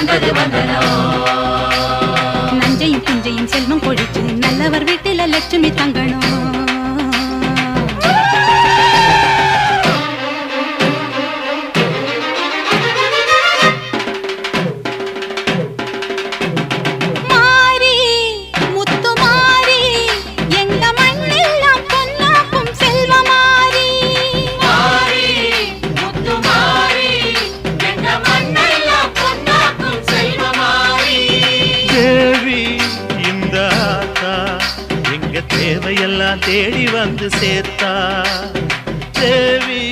வந்தது வந்தனோ நஞ்சையும் புஞ்சையும் செல்வம் கொழிச்சு நல்லவர் வீட்டில லட்சுமி தங்கணும் தேவையெல்லாம் தேடி வந்து சேர்த்தா தேவி